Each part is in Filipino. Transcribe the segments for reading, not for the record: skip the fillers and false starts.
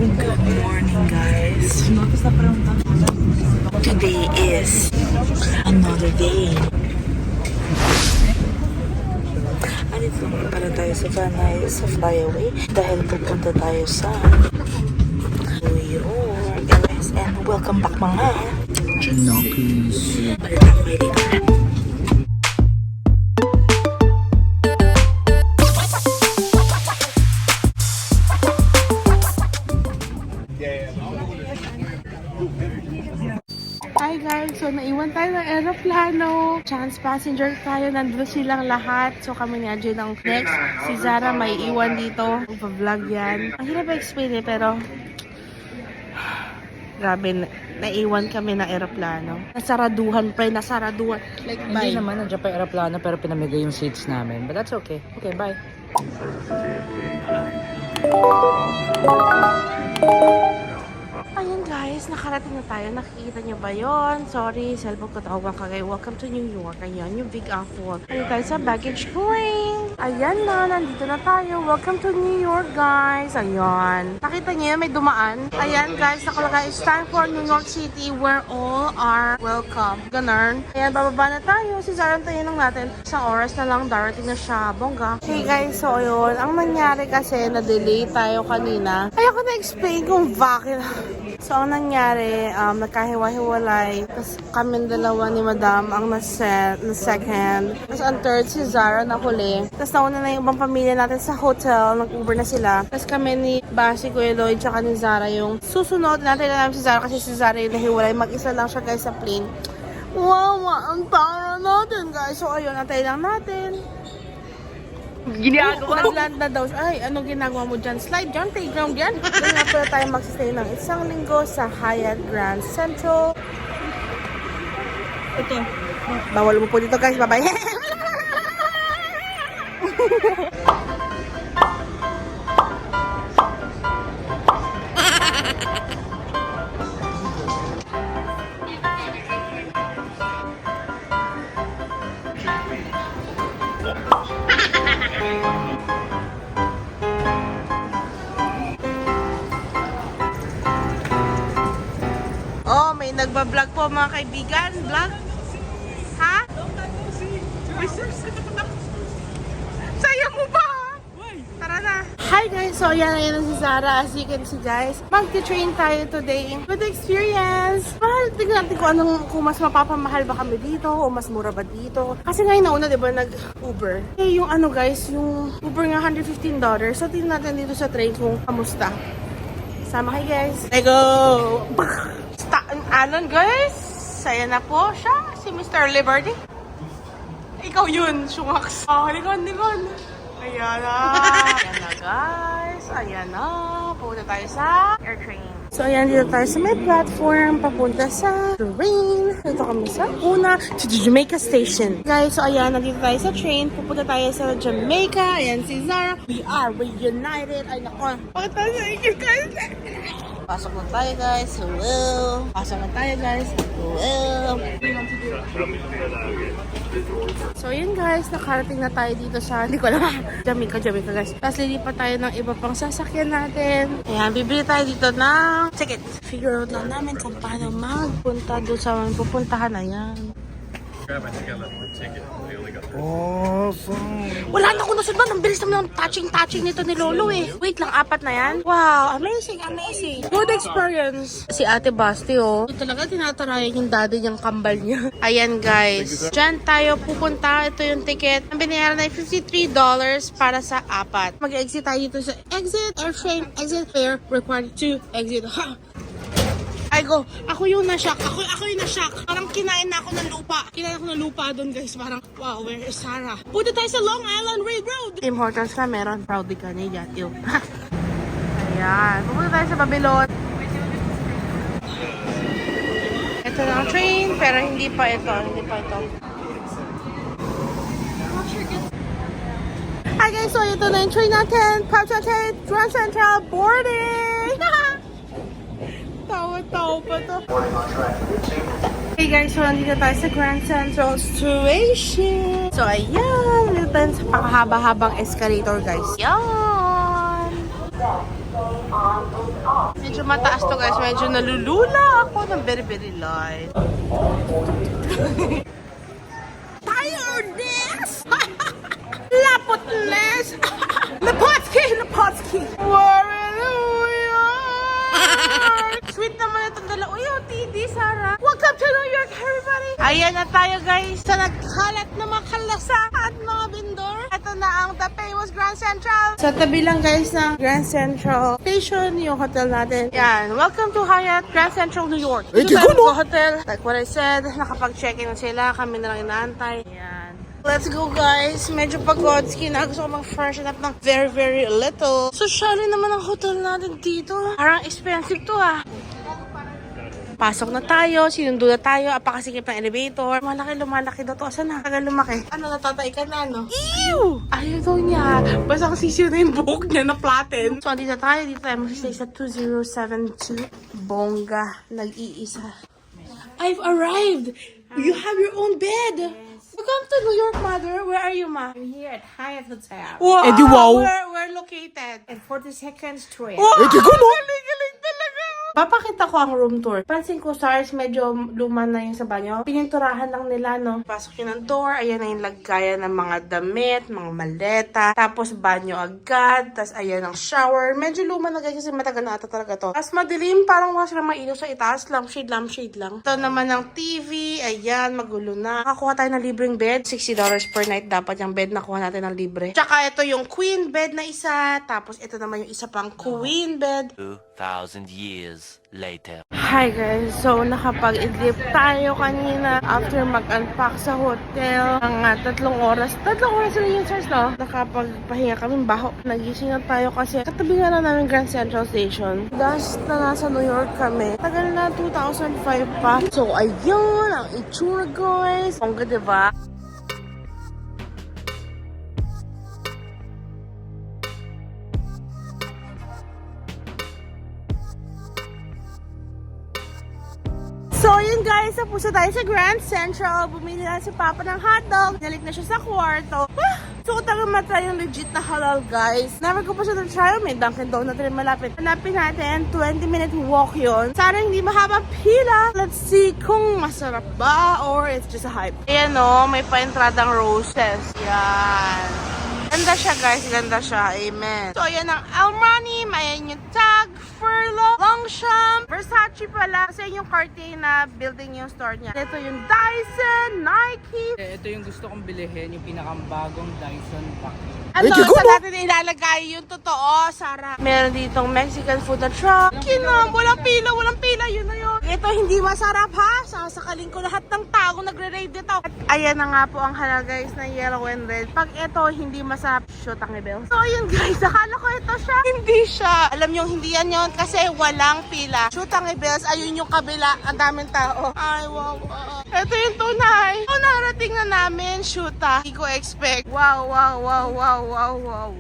Good morning, guys. Today is another day. Andito para tayo sa sa flyaway dahil pupunta tayo sa New York, guys. And welcome back mga Chinokis. Balik tayo dito. Hi guys! So, naiwan tayo ng aeroplano. Chance passenger tayo. Nandun silang lahat. So, kami ni Ajay ng next. Si Zara may iwan dito. Vlog yan. Ang hirap explain pero grabe, naiwan kami ng aeroplano. Nasaraduhan pa, nasaraduhan. Like, bye. Hindi naman, nandiyan pa yung aeroplano pero pinamigay yung seats namin. But that's okay. Okay, bye. Ayun guys, nakarating na tayo. Nakikita nyo ba yon? Sorry, cellphone ko tawag kagay. Welcome to New York. Ayan, yung Big Apple. Ayun tayo sa baggage claim. Ayan na, nandito na tayo. Welcome to New York, guys. Ayan. Nakita nyo yun, may dumaan. Ayan guys, nakalagay, it's time for New York City where all are welcome. Ganun. Ayan, bababa na tayo. Si Zara tayo lang natin. Isang oras na lang, darating na siya. Bongga. Okay guys, so ayun. Ang nangyari kasi, na-delay tayo kanina. Kaya ko na-explain kung bakit. So, ang nangyari, nagkahiwa-hiwalay. Tapos kami dalawa ni Madam ang na second. Tapos ang third, si Zara na huli. Tapos nauna na yung ibang pamilya natin sa hotel. Nag-Uber na sila. Tapos kami ni Basi, Kuya Lloyd, tsaka ni Zara yung susunod. Natin na namin si Zara kasi si Zara yung nahiwalay. Mag-isa lang siya guys sa plane. Wow, ang tara natin guys. So, ayun, natin lang natin. Ginagawa Nag-land na daw. Ay, anong ginagawa mo dyan? Slide dyan, playground yan. Doon nga pala tayo magsistay ng isang linggo sa Hyatt Grand Central. Ito. Bawal mo po dito guys. Bye-bye. Oh, may nagbablog po mga kaibigan. Vlog? Ha? Sayang mo ba? Tara na. Hi guys! So, ayan si Zara. As you can see guys, mag-train tayo today. Good experience! Mahal, tignan natin kung mas mapapamahal ba kami dito o mas mura ba dito. Kasi ngayon nauna, di ba, nag-Uber. Eh, yung ano guys, yung Uber nga $115. So, tignan natin dito sa train kung kamusta. Sama kayo guys. Let's go! Alan guys, saya na po siya, si Mr. Liberty. Ikaw yun, Shungaks. Oh, likon. Ayan na. Ayan na guys, ayan na. Pupunta tayo sa airtrain. So ayan, dito tayo sa may platform, papunta sa train. Dito kami sa una, to Jamaica Station. Guys, so ayan, nandito tayo sa train. Pupunta tayo sa Jamaica. Ayan si Zara. We are reunited. Ay nako. Bakit tayo sa ikit guys? Pasok na tayo guys. Hello. Pasok na tayo guys. Hello. So yun guys, nakarating na tayo dito sa, hindi ko alam, Jamaica guys. Tapos lilipat tayo ng iba pang sasakyan natin. Ayan, bibili tayo dito ng ticket. Figure out lang namin kung paano magpunta doon sa pupuntahan na yan. Awesome! Wala na ako nasunod. Ang bilis naman ng touching nito ni Lolo eh. Wait lang, 4 na yan? Wow, amazing. Good experience. Si Ate Basti oh. Ito talaga tinatarayan yung daddy niyang kambal niya. Ayan guys. Diyan tayo pupunta. Ito yung ticket. Ang binayaran ay $53 para sa 4. Mag-exit tayo dito sa exit, airtrain, exit, fare, required to exit. Ha! Ay go, ako yung na-shock. Ako yung na-shock. Parang kinain na ako ng lupa. Kinain ako ng lupa doon guys. Parang, wow, where is Sarah? Punta tayo sa Long Island Railroad. Tim Hortons ka meron. Proudly ka niya. Ew. Ayan. Pupunta tayo sa Babylon. Ito na ang train, pero hindi pa ito. Hi guys, so ito na yung train natin. Pachatet, Grand Central, boarding! Tawa-tawa pa to. Hey guys, so nandito tayo sa Grand Central Station. So ayan, nandito tayo sa pakahaba-habang escalator guys. Yan! Medyo mataas to guys. Medyo nalulula ako ng very, very light. Tiredness! Lapotness! Napotski! Hallelujah! Sweet naman itong dala. Uy, oh, TD, Sarah. Welcome to New York, everybody! Ayan na tayo, guys. Sa nagkalat na mga kalasa at mga vendor. Ito na ang The Famous Grand Central. Sa tabi lang, guys, ng Grand Central Station, yung hotel natin. Yan. Welcome to Hyatt Grand Central, New York. Ito tayo sa hotel. Like what I said, nakapag-check-in na sila. Kami na lang inaantay. Yan. Let's go, guys. Medyo pagod. Gusto ko mag-freshen up ng very, very little. So, syari naman ang hotel natin dito. Parang expensive to, ah. Pasok na tayo, sinundo na tayo, apakasikip ng elevator. Lumalaki daw to. Asan na? Tagal lumaki. Ano, natatay ka na, no? Ew! Ayaw daw niya. Basta kasi sisiyo na yung buhok niya na flatten. So, dito tayo. Dito tayo mag-stay sa 2072. Bongga. Nag-iisa. I've arrived! You have your own bed! Welcome to New York, Mother. Where are you, Ma? I'm here at Hyatt Hotel Wow! We're located. at 42nd Street. Wow! Galing talaga! Papakita ko ang room tour. Pansin ko, SARS, medyo luma na yung sa banyo. Pininturahan lang nila, no? Pasok nyo ng door, ayan na yung lagayan ng mga damit, mga maleta. Tapos banyo agad. Tapos ayan ang shower. Medyo luma na guys kasi matagal na ata talaga to. Tapos madilim, parang wala silang mailaw sa itaas. Lampshade lang. Ito naman ang TV. Ayan, magulo na. Nakakuha tayo ng libreng bed. $60 per night dapat yung bed nakuha natin ng libre. Tsaka ito yung queen bed na isa. Tapos ito naman yung isa pang queen bed. 2,000 years later. Hi guys! So, nakapag-idlip tayo kanina after mag-unpack sa hotel. Ang 3 oras. 3 oras na yung church, no? Nakapagpahinga kami baho. Nagising na tayo kasi katabi nga na namin Grand Central Station. Last na nasa New York kami. Tagal na, 2005 pa. So, ayun ang itsura guys. Pongga, diba? So, yun guys, napusa tayo sa Grand Central. Bumili na si Papa ng hotdog. Nalik na siya sa kwarto. So, taga matry yung legit na halal, guys. Never ko pa siya na-try. May Dunkin' Donut rin malapit. Hanapin natin, 20-minute walk yun. Sana hindi mahaba pila. Let's see kung masarap ba or it's just a hype. Ayan o, may pa-entradang roses. Yan. Ganda siya, guys. Ganda siya. Amen. So, ayan ang Almani. Ayan yung tag. Furlo. Longchamp. Versace pala. Kasi yung Cartier na building yung store niya. Ito yung Dyson. Nike. Ito yung gusto kong bilihin, yung pinakambagong Dyson vacuum. Ano, saan natin ilalagay yung totoo, Sarah? Meron ditong Mexican food na truck. Kinam, walang pila, yun na yun. Ito hindi masarap ha, sasakalin ko lahat ng tao nagre-rave dito. At ayan na nga po ang halal guys na yellow and red. Pag ito hindi masarap, shoot ang rebel. So ayun guys, akala ko ito siya. Hindi siya. Alam nyo, hindi yan yun kasi walang pila. Shoot ang rebels, ayun yung kabila, ang daming tao. Ay, wow. Ito yung tunay. So narating na namin, shoot ha. Hindi ko expect. Wow.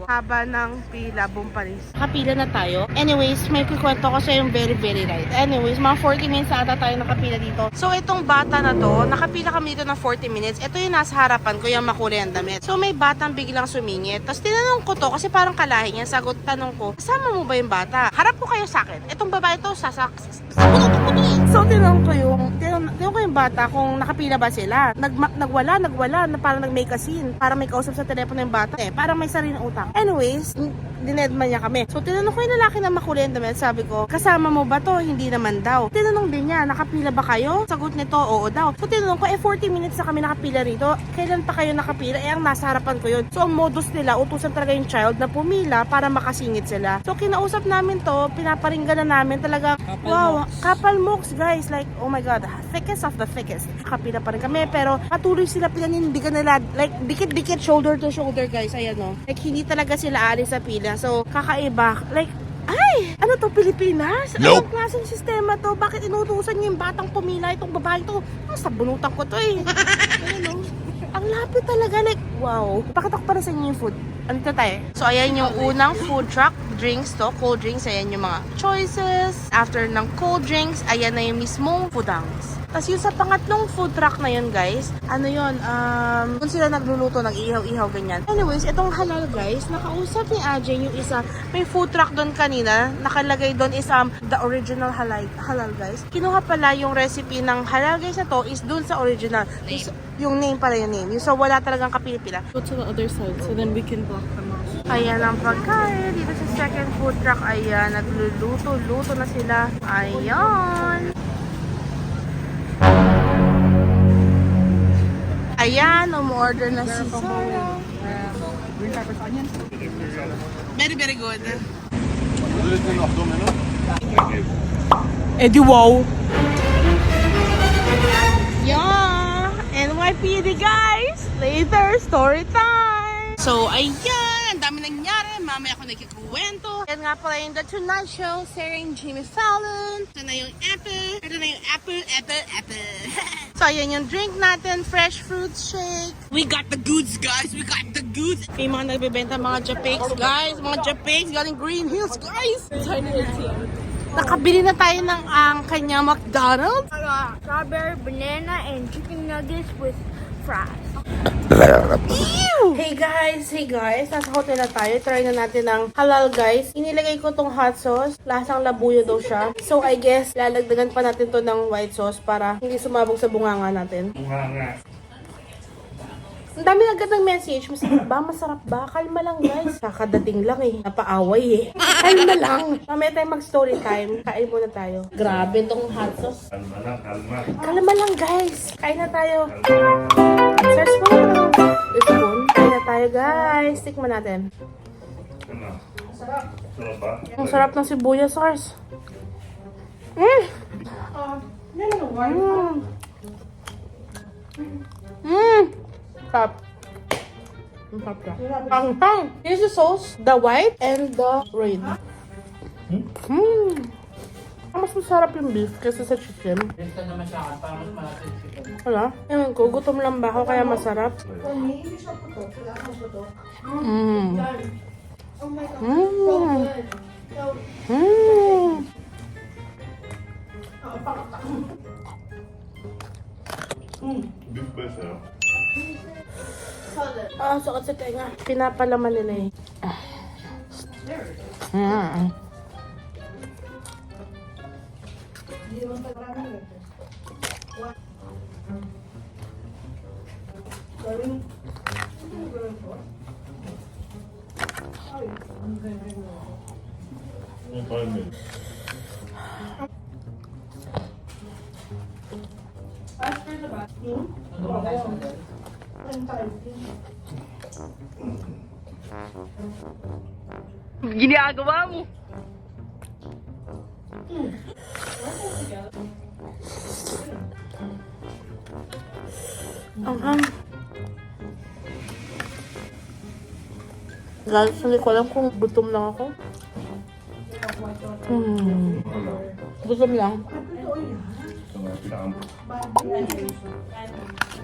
Haba ng pila, bumpalis. Kapila na tayo. Anyways, may kukwento ko sa yung very, very right. Anyways, mga 40 minutes ata tayo nakapila dito. So, itong bata na to, nakapila kami dito ng 40 minutes. Ito yung nasa harapan ko, yung makulay ang damit. So, may batang biglang sumingit. Tapos, tinanong ko to, kasi parang kalahi niya. Sagot, tanong ko, kasama mo ba yung bata? Harap ko kayo sa akin. Itong babae to, So, tinanong ko yung bata kung nakapila ba sila. Nagwala, na parang nag-make a scene. Parang may kausap sa telepono yung bata eh. Parang may sarili ng utak. Anyways, dinedman niya kami. So, tinanong ko yung lalaki na makulay ang damit. Sabi ko, kasama mo ba to? Hindi naman daw. Tinanong din niya, nakapila ba kayo? Sagot nito, oo daw. So, tinanong ko, 40 minutes na kami nakapila rito. Kailan pa kayo nakapila? Ang nasa harapan ko yun. So, ang modus nila, utusan talaga yung child na pumila para makasingit sila. So, kinausap namin to, pinaparinggan na namin talaga. Wow, couple mooks, guys. Like, oh my God, thickest of the thickest. Nakapila pa rin kami, pero patuloy sila pinanindigan nila. Like, dikit-dikit, shoulder to shoulder, guys. Ayan, no. Like, hindi talaga sila alis sa pila. So, kakaiba. Like, ay! Ano to, Pilipinas? Nope. Anong klaseng sistema to? Bakit inutusan niyo yung batang pumila? Itong babae to? Sabunutan ko to eh. Ayan, no? Ang lapit talaga. Like, Wow. Pakitok para sa inyo yung food. Ano to tayo? So, ayan yung unang food truck. Drinks to. Cold drinks. Ayan yung mga choices. After ng cold drinks, ayan na yung mismong foodangs. Tapos yung sa pangatlong food truck na yun, guys, ano yun, kung sila nagluluto, nag-ihaw-ihaw, ganyan. Anyways, itong halal, guys, nakausap ni Ajay yung isa. May food truck doon kanina. Nakalagay doon is the original halal, guys. Kinuha pala yung recipe ng halal, guys, na to is doon sa original. Yung name pala yung name. So, wala talagang kapili-pila. Go to the other side so then we can block them off. Ayan ang pagkain. Dito sa second food truck, ayan, nagluluto-luto na sila. Ayan. Ayan, umorder na si Sarah. Very, very good. Eddie, wow. Yeah! NYPD, guys! Later, story time! So, ayan! Ang dami nangyari. Mamaya ako nagkikwento. Yan nga pala yung The Tonight Show, starring Jimmy Fallon. Ito na yung apple. Ito na yung apple. So, ayan yung drink natin. Fresh fruit shake. We got the goods, guys. We got the goods. May mga nagbebenta mga Japakes, guys. Mga Japakes galing Green Hills, guys. Nakabili na tayo ng ang kanya McDonald's. Strawberry, banana, and chicken nuggets with fries. Hey guys! Nasa hotel na tayo. Try na natin ng halal, guys. Inilagay ko tong hot sauce. Lasang labuyo daw siya. So, I guess, lalagdagan pa natin to ng white sauce para hindi sumabog sa bunganga natin. Ang dami agad ng message. Masarap ba? Kalma lang, guys. Kakadating lang eh. Napaaway eh. Kalma lang. Mamaya tayo mag-story time. Kain muna tayo. Grabe tong hot sauce. Kalma lang, guys. Kain na tayo. Search mo na lang. Spoon. Kain na tayo, guys. Tikman natin. Ang sarap ng sibuyas, Sars. Sarap. Ang sarap siya. Ang hang. Here's the sauce, the white, and the red. Mas masarap yung beef kaysa sa chicken. Ito naman siya, parang mas malaki yung chicken. Wala. Ewan ko, gutom lang ba ako kaya masarap? Sakit sa tenga. Pinapalaman nila eh. Ginagawa mo. Guys, hindi ko alam kung gutom lang ako. Gutom lang.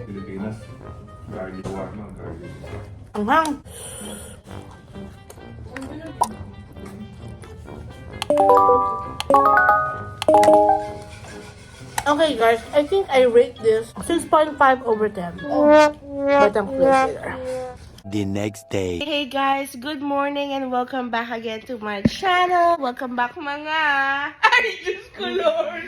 Pilipinas, garlic warma, garlic. Ang hang. Okay guys, I think I rate this 6.5 over 10. But I'm close later. The next day. Hey guys, good morning and welcome back again to my channel. Welcome back mga... Ay, Diyos ko Lord!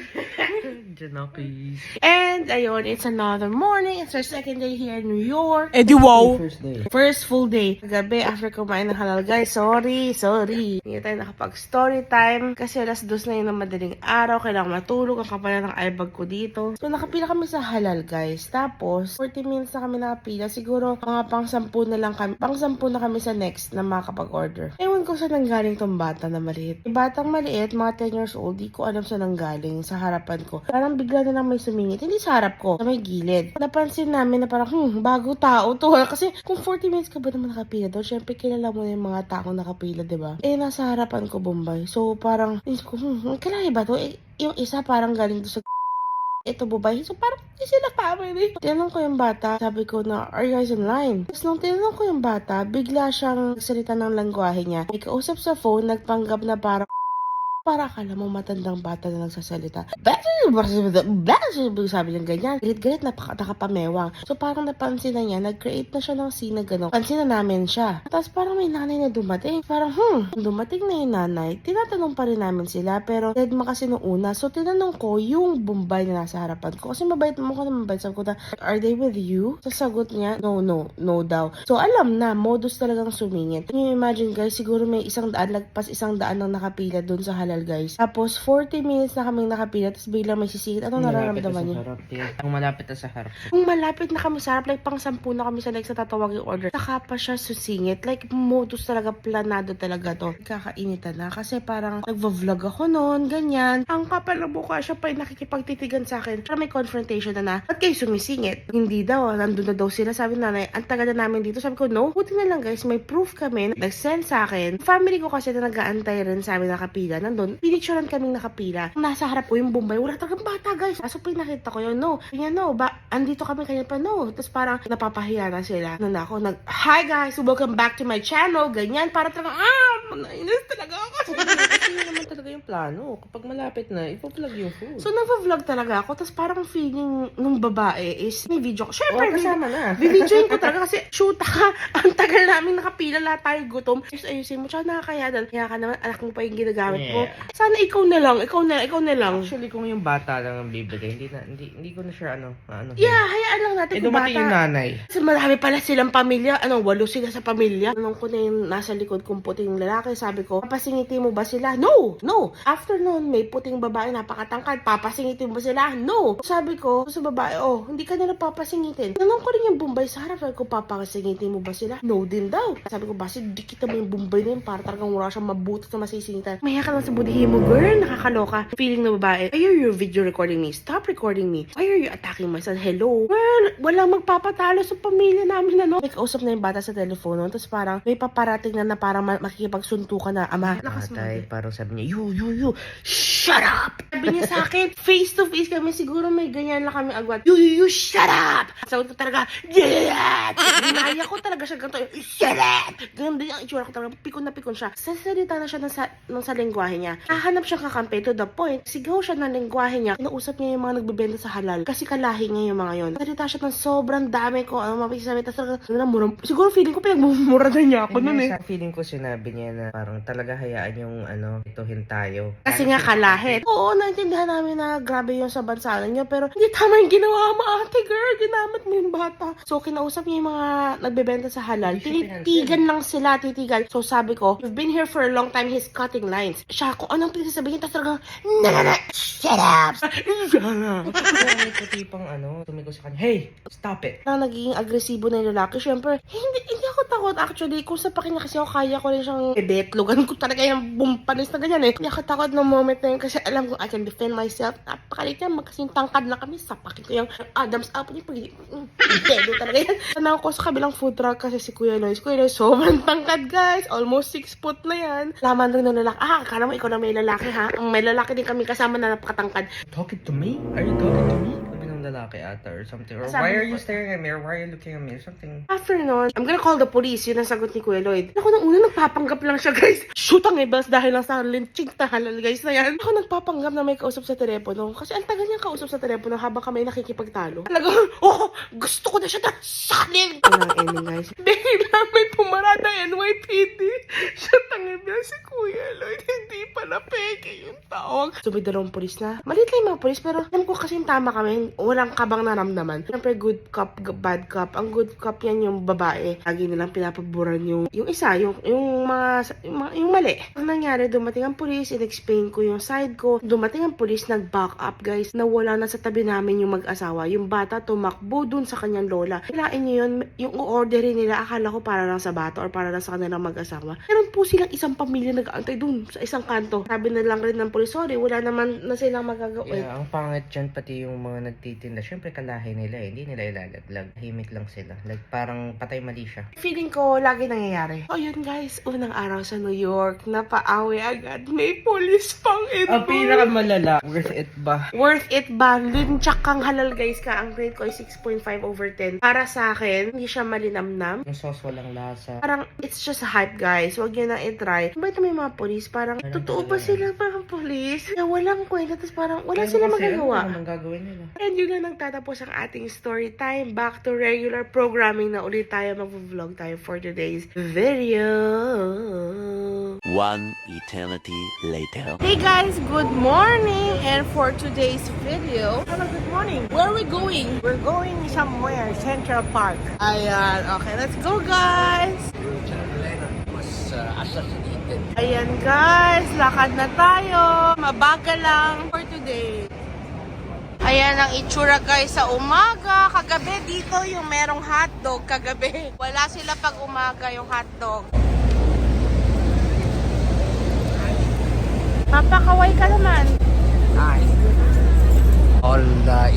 And ayun, it's another morning. It's our second day here in New York. Eddie, wow. First day. First full day. Gabi after kumain ng halal, guys. Sorry. Hindi tayo nakapag-story time. Kasi alas 2 na yun ng madaling araw. Kailangan matulog. Ang kapal ng eyebag ko dito. So, nakapila kami sa halal, guys. Tapos, 40 minutes na kami nakapila. Siguro, mga pang-10 na lang kami. Pang-10 na kami sa next na makakapag-order. Ewan ko saan nanggaling tong bata na maliit. Yung batang maliit, mga 10 years old, di ko alam saan nanggaling sa harapan ko. Parang bigla na lang may sumingit. Hindi sa harap ko, sa may gilid. Napansin namin na parang, bago tao to. Kasi kung 40 minutes ka ba naman nakapila doon, syempre kilala mo na yung mga taong nakapila, diba? Eh, nasa harapan ko, Bombay. So, parang, ko, kalaya ba to? Eh, yung isa parang galing doon sa ito babae. So parang hindi sila family. Tinanong ko yung bata, sabi ko na, are you guys in line? Tapos nung tinanong ko yung bata, bigla siyang nagsalita ng langwahe niya. May kausap sa phone, nagpanggap na para akala mo matandang bata na nagsasalita. Sabi niya ganyan. Galit-galit, nakapamewang. So parang napansin na niya, nag-create na siya ng scene na gano'n. Pansin na namin siya. Tapos parang may nanay na dumating. Parang, dumating na yung nanay. Tinatanong pa rin namin sila, pero dead ma kasi nung una. So tinanong ko yung Bombay na nasa harapan ko. Kasi mabait mo ko na mabait. Sabi ko na, are they with you? So sagot niya, no daw. So alam na, modus talagang sumingit. Can you imagine guys, siguro may lagpas 100 nang nakapila dun sa halal guys. Tapos 40 minutes na kaming nakapila, tapos biglang may sisingit. Anong nararamdaman niya? Ang malapit na sa harap. Kung malapit na kami sa harap, like pang 10 na kami sa tatawag yung order. Saka pa siya susingit. Like modus talaga, planado talaga to. Kakainitan na. Kasi parang nagva-vlog ako noon, ganyan. Ang kapal na mukha siya pa nakikipagtitigan sa akin. Parang may confrontation na ba't kayo sumisingit? Hindi daw, nandun na daw sila. Sabi nanay, ang tagal na namin dito. Sabi ko, no, buti na lang guys, may proof kami. Nag-send sa akin. Family ko kasi na nag-aantay rin sa amin nakapila. Nandun, pinicturean kaming nakapila. Nasa harap ko yung Bombay. Wala talagang bata guys. Kaso pinakita ko yun, no. Kanya no, andito kami kanya pa, no. Tapos parang napapahiya na sila. Hi guys, welcome back to my channel. Ganyan, para talaga, nainis talaga ako. Kasi yun naman talaga yung plano. Kapag malapit na, ipo-vlog yung food. So, nag-vlog talaga ako. Tapos parang feeling nung babae is may video ko. Siyempre, kasama na. Videoin ko talaga kasi shoot ka. Ang tagal namin nakapila, lahat tayo gutom. Just ayusin mo. Tsaka nakakayadan. Kaya ka naman, anak mo pa yung ginagamit mo. Sana ikaw na lang. Actually, kung yung bata lang ang bibigay, hindi ko na sure ano. Yeah, hayaan lang natin kung dumating yung bata. nanay. Kasi marami pala silang pamilya. 8 sila sa pamilya. Tanong ko na yung nasa likod kong puting lalaki. Sabi ko, papasingiti mo ba sila? No! After noon, may puting babae napakatangkad. Papasingiti mo ba sila? No! Sabi ko sa babae, hindi ka nila papasingitin. Tanong ko rin yung Bombay sa harap. Sabi ko, papasingiti mo ba sila? No din daw. Sabi ko, basi di kita mo yung Bombay na yun para talagang wala siyang mabuti na masisingitan. Maya ka lang sa budihin mo, girl. Nakakaloka. Feeling na babae, why are you video recording me? Stop recording me. Why are you attacking my son? Hello? Girl, walang magpapatalo sa pamilya namin, ano? May kausap na yung bata sa telepono. Tapos parang may paparating na parang makikipagsuntukan na, ama. Atay, parang sabi niya, you, Shut up! Sabi niya sa akin, face to face kami, siguro may ganyan lang kami agwat. You, shut up! Sabi ko talaga, yeah! Ginaya ko talaga siya ganito, shut up! Ganun din ang itsura ko talaga, pikon na pikon siya. Sasalita na siya ng sa lengguwahe niya. Hahanap siya kakampi to the point. Sigaw siya ng lengguwahe niya. Kinausap niya yung mga nagbebenta sa halal. Kasi kalahi niya yung mga yon. Salita siya ng sobrang dami ko. Mapisabi. Tapos siguro feeling ko pinagmumura na niya ako nun eh. Sa feeling ko sinabi niya na parang talaga hayaan yung ituhin tayo. Kasi nga kalahit. Oo, naintindihan namin na grabe yung sa bansa niyo. Pero hindi tama yung ginawa mo, ate girl. Ginamit mo yung bata. So, kinausap niya yung mga nagbebenta sa halal. Tinitigan lang sila, titigan. So, sabi ko, you've been here for a long time, he's cutting lines. Siya, kung anong pinagsasabihin, tapos talagang, shut up! May puti pang tumiko sa kanya, hey, stop it. Na nagiging agresibo na yung lalaki, syempre, hindi ako takot actually. Kung sa pakin niya kasi ako, kaya ko rin siyang bebetlogan ko talaga yung bumpanis na ganyan eh. Hindi ako takot ng moment na yun kasi alam ko I can defend myself. Napakalit yan, magkasing tangkad na kami. Sapakin ko yung Adam's apple niya. Dedo talaga yan. Tanaw ko sa kabilang food truck kasi si Kuya Lois. Kuya Lois, sobrang tangkad guys. Almost 6 foot na yan. Laman rin ng lalaki. Akala mo ikaw na may lalaki ha? May lalaki din kami kasama na napakatangkad. Talking to me? Are you talking to me? Kami ng lalaki ata or something. Or why are you staring at me? Or why are you looking at me? Or something. After nun, I'm gonna call the police. Yun ang sagot ni Kuya Lloyd. Ako nang una, nagpapanggap lang siya, guys. Shoot ang ibas dahil lang sa lynching na halal, guys, na yan. Ako nagpapanggap na may kausap sa telepono. Kasi ang tagal niya kausap sa telepono habang kami nakikipagtalo. Talagang, gusto ko na siya na saling. Ang ending, guys. Bigla may pumarada NYPD. Siya tangin niya si Kuya Lloyd. Hindi pala peke yung tawag. So, may dalawang polis na. Malit lang yung mga polis, pero alam ko kasi tama kami. Walang kabang naramdaman. Siyempre, good cop, bad cop. Ang good cop yan yung babae. Lagi nilang pinapaboran yung isa, yung mali. Ang nangyari, dumating ang police, in-explain ko yung side ko. Dumating ang police, nag-back up, guys. Nawala na sa tabi namin yung mag-asawa. Yung bata tumakbo dun sa kanyang lola. Kailangan nyo yun, yung orderin nila, akala ko para lang sa bata or para lang sa kanilang mag-asawa. Meron po silang isang pamilya nag-aantay dun sa isang kanto. Sabi na lang rin ng police, sorry, wala naman na silang magagawa. Yeah, ang pangit dyan pati yung mga nagtitinda nagtitinda, syempre kalahi nila eh. Hindi nila ilalaglag. Himik lang sila. Like, parang patay mali siya. Feeling ko lagi nangyayari. O yun guys, unang araw sa New York, napaawi agad. May police pang ito. Ang pinakamalala, worth it ba? Worth it ba? Lunchak kang halal guys ka. Ang grade ko ay 6.5/10. Para sa akin, hindi siya malinamnam. Yung sauce walang lasa. Parang, it's just a hype guys. Huwag nyo na i-try. Ba't may mga police? Parang, totoo ba sila parang police? Na walang kwenta. Tapos parang, wala sila magagawa. Ano gagawin nila? And yun na nagtatapos ang ating story time. Back to regular programming na ulit tayo. Mag-vlog tayo for today's video. One eternity later. Hey guys, good morning! And for today's video, hello, good morning. Where are we going? We're going somewhere, Central Park. Ayan, okay, let's go guys! Ayan guys, lakad na tayo. Mabagal lang for today. Ayan ang itsura guys sa umaga. Kagabi dito yung merong hotdog. Kagabi. Wala sila pag umaga yung hotdog. Papakaway ka naman. Hi. All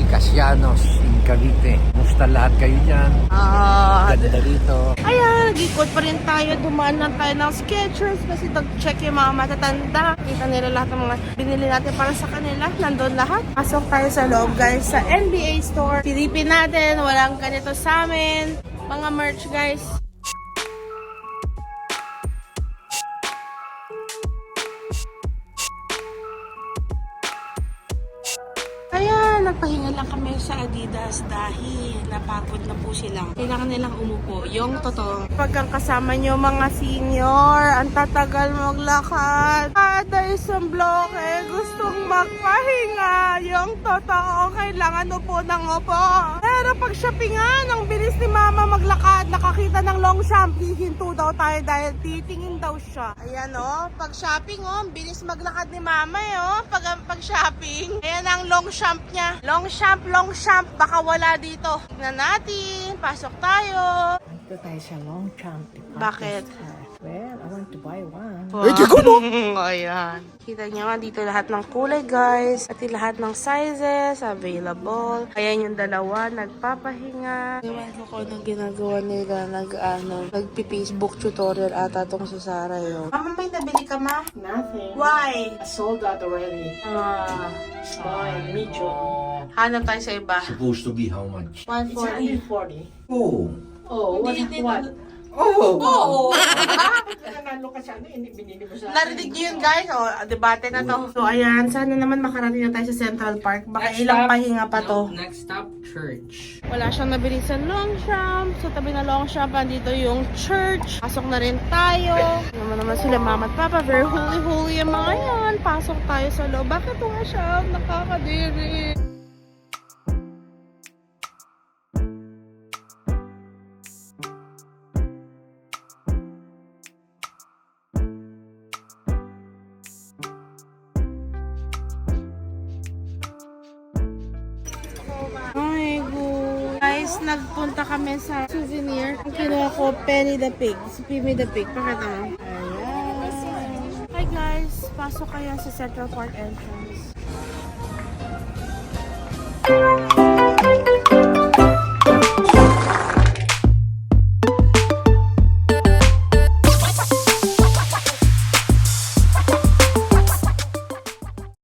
Ikasianos in Cavite. Musta lahat kayo dyan? Ganda dito. Ayan, nag-ikot pa rin tayo. Dumaan lang tayo ng Skechers kasi nag-check yung mga matatanda. Kita nila lahat ng mga binili natin para sa kanila. Nandun lahat. Pasok tayo sa loob guys sa NBA store. Silipin natin. Walang ganito sa amin. Mga merch guys. Ayan, nagpahinga lang kami sa Adidas dahil napagod na po sila. Kailangan nilang umupo. Yung totoo. Pag ang kasama nyo mga senior, ang tatagal maglakad. Kada isang bloke, gustong magpahinga. Yung totoo, kailangan upo ng upo. Pero pag shoppingan, ang bilis ni mama maglakad. Nakakita ng long jump, hihinto daw tayo dahil titingin daw siya. Ayan o, pag shopping o, ang bilis maglakad ni mama o. Pag shopping, ayan ang long jump niya. Long jump, baka wala dito. Tignan natin, pasok tayo. Dito tayo sa long jump. Bakit? Well, I want to buy one. Ayan. Kita niyo nga dito lahat ng kulay guys. At lahat ng sizes available. Ayan yung dalawa, nagpapahinga. Ewan ko kung anong ginagawa nila. Nagpi-Facebook tutorial ata tong si Sarah yun. Mama, may nabili ka ma? Nothing. Why? Sold out already. Small, medium. Hanap tayo sa iba. Supposed to be how much? 140. 140. Oh. Oh, what? Oo! Nanalo ka sa ano, hindi binili mo sa Narinig niyo yun guys. O, debate na to. So ayan, sana naman makarating na tayo sa Central Park. Baka ilang pahinga pa to. Next stop, church. Wala siyang nabili sa Longchamp. Sa tabi ng Longchamp, andito yung church. Pasok na rin tayo. Naman sila mama at papa. Very holy yung mga yan. Pasok tayo sa loob. Bakit nga siya? Nakakadiri. Ay, good. Guys, nagpunta kami sa souvenir. Ang kinuha ko, Penny the Pig. Si Pimmy the Pig. Pakita mo. Ayan. Hi guys, pasok kayo sa Central Park entrance.